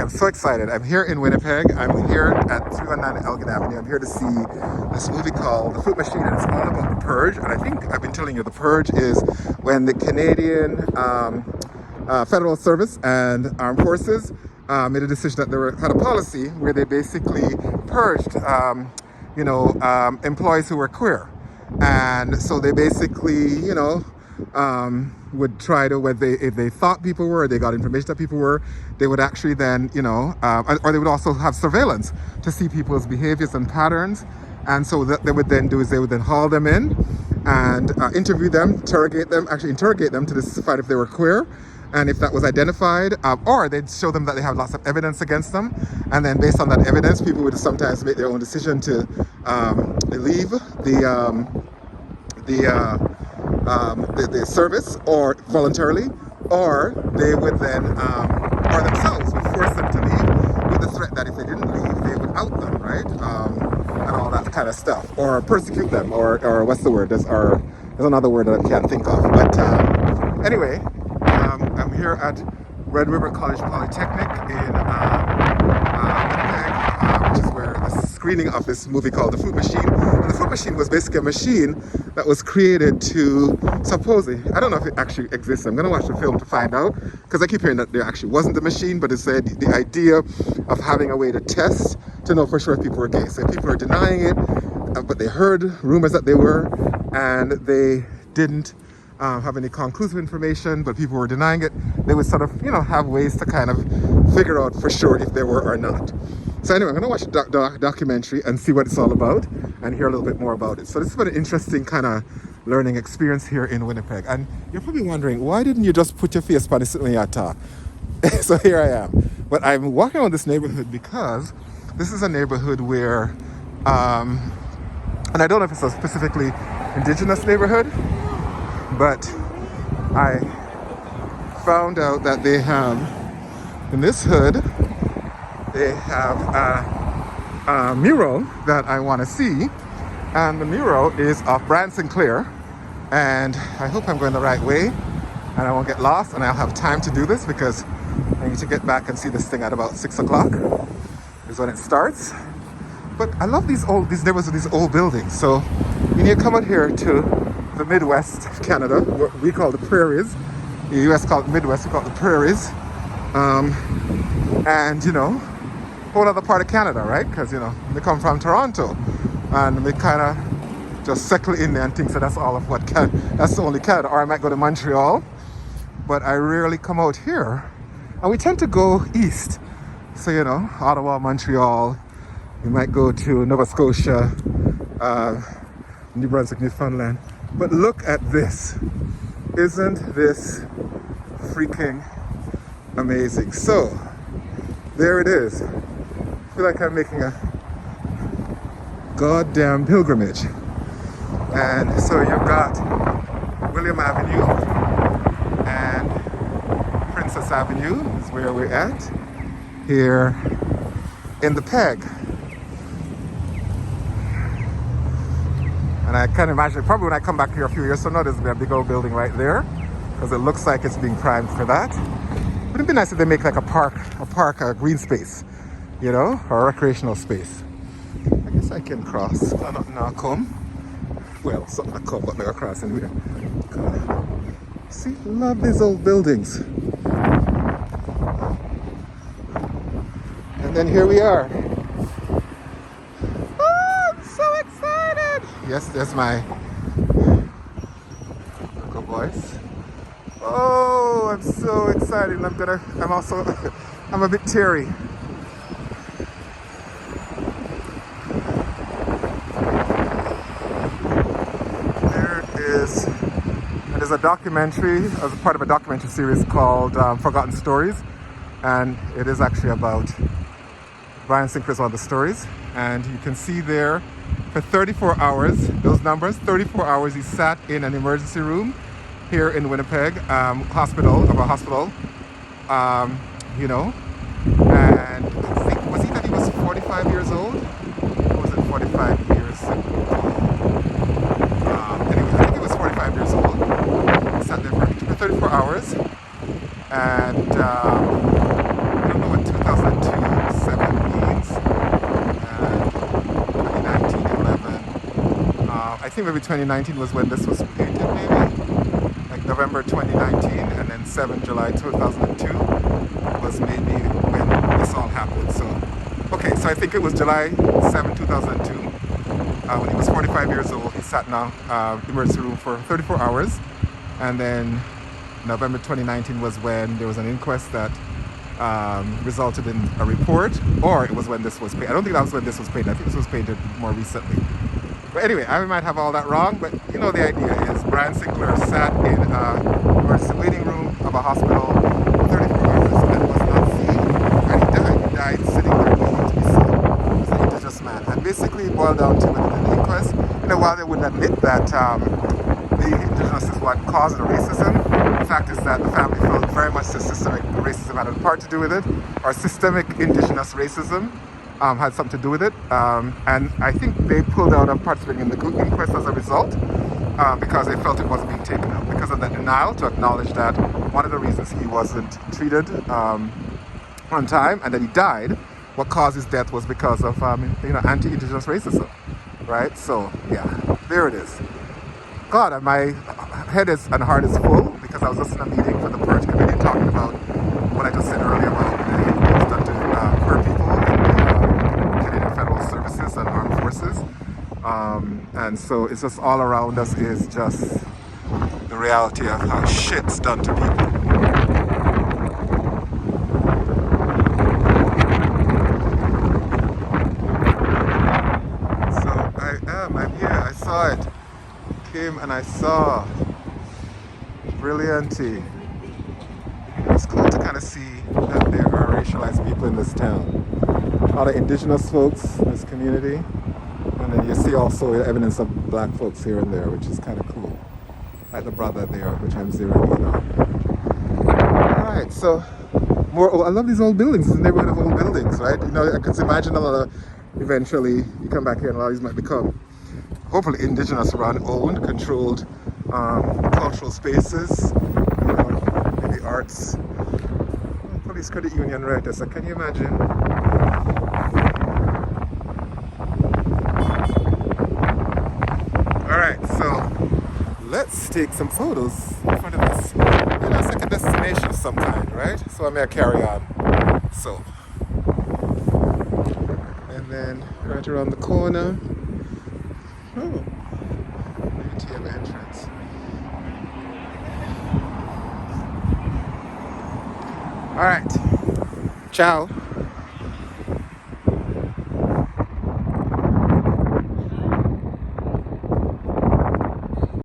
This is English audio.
I'm so excited. I'm here in Winnipeg. I'm here at 319 Elgin Avenue. I'm here to see this movie called The Fruit Machine, and it's all about the purge. And I think I've been telling you the purge is when the Canadian Federal Service and Armed Forces made a decision that they had a policy where they basically purged, employees who were queer. And so they basically, would try to, if they thought people were, or they got information that people were, they would actually then, or they would also have surveillance to see people's behaviors and patterns. And so what they would then do is they would then haul them in and interview them, interrogate them to decide if they were queer. And if that was identified, or they'd show them that they have lots of evidence against them. And then based on that evidence, people would sometimes make their own decision to leave the service, or voluntarily, or they would then, or themselves would force them to leave with the threat that if they didn't leave, they would out them, right? And all that kind of stuff, or persecute them, or what's the word? There's another word that I can't think of. But anyway, I'm here at Red River College Polytechnic in Winnipeg, which is where the screening of this movie called The Fruit Machine. And The Fruit Machine was basically a machine that was created to, supposedly, I don't know if it actually exists. I'm going to watch the film to find out, because I keep hearing that there actually wasn't a machine, but it said the idea of having a way to test to know for sure if people were gay. So people are denying it, but they heard rumors that they were, and they didn't have any conclusive information, but people were denying it. They would sort of, have ways to kind of figure out for sure if they were or not. So anyway, I'm going to watch the documentary and see what it's all about and hear a little bit more about it. So this has been an interesting kind of learning experience here in Winnipeg. And you're probably wondering, why didn't you just put your face on this when you talk? So here I am. But I'm walking around this neighborhood because this is a neighborhood where, and I don't know if it's a specifically indigenous neighborhood, but I found out that they have, in this hood, they have a mural that I want to see. And the mural is of Sinclair. And I hope I'm going the right way and I won't get lost, and I'll have time to do this because I need to get back and see this thing at about 6 o'clock is when it starts. But I love these neighborhoods with these old buildings. So when you come out here to the Midwest of Canada, what we call the prairies, the US call it Midwest, we call it the prairies, and whole other part of Canada, right? Because we come from Toronto, and we kind of just settle in there and think so that's all of what that's the only Canada. Or I might go to Montreal, but I rarely come out here, and we tend to go east. So Ottawa, Montreal, we might go to Nova Scotia, New Brunswick, Newfoundland. But look at this. Isn't this freaking amazing? So, there it is. I feel like I'm making a goddamn pilgrimage. And so you've got William Avenue and Princess Avenue is where we're at here in the Peg. And I can imagine, probably when I come back here a few years from now, there's going to be a big old building right there, because it looks like it's being primed for that. But it'd be nice if they make like a green space, or a recreational space. I guess I can cross. Not come. Well, it's not come, but they're crossing here. See, love these old buildings. And then here we are. Yes, there's my local voice. Oh, I'm so excited. I'm a bit teary. There's a documentary, as a part of a documentary series called Forgotten Stories. And it is actually about Sinclair's one of the stories. And you can see there, for 34 hours, those numbers, 34 hours, he sat in an emergency room here in Winnipeg, hospital, and I think, was he that he was 45 years old? Or was it 45 years? Anyway, I think he was 45 years old. He sat there for 34 hours, and I don't know what 2000 think maybe 2019 was when this was painted, maybe like November 2019, and then 7 July 2002 was maybe when this all happened. So okay, so I think it was July 7, 2002. When he was 45 years old, he sat in an emergency room for 34 hours, and then November 2019 was when there was an inquest that resulted in a report, or it was when this was paid. I don't think that was when this was paid. I think this was painted more recently. But anyway, I might have all that wrong, but you know the idea is Brian Sinclair sat in an emergency waiting room of a hospital for 34 hours and was not seen, and he died. He died sitting there waiting to be seen. He's an indigenous man. And basically it boiled down to in the inquest, you know, while they wouldn't admit that the indigenous is what caused the racism, the fact is that the family felt very much the systemic racism had a part to do with it, or systemic indigenous racism had something to do with it. And I think they pulled out of participating in the inquest as a result because they felt it wasn't being taken up. Because of the denial to acknowledge that one of the reasons he wasn't treated on time and that he died, what caused his death was because of anti-indigenous racism, right? So yeah, there it is. God, my head and heart is full because I was just in a meeting for the Purge Committee talking about what I just said earlier about the things done to poor people in the Canadian Federal Services and Armed Forces. And so it's just all around us is just the reality of how shit's done to people. I'm here, I saw it. Came and I saw brilliantly. It's cool to kind of see that there are racialized people in this town. A lot of indigenous folks in this community, and then you see also evidence of black folks here and there, which is kind of cool. Like the brother there, which I'm zeroing in on. Alright, so I love these old buildings. It's a neighborhood of old buildings, right? You know, I could imagine a lot of, eventually you come back here and a lot of these might become hopefully indigenous run, owned, controlled cultural spaces, you know, maybe arts. Police credit union right there, so can you imagine? Alright, so let's take some photos in front of us. You know, it's like a destination of some kind, right? So I may carry on. So, and then right around the corner. Oh, ATM entrance. All right. Ciao.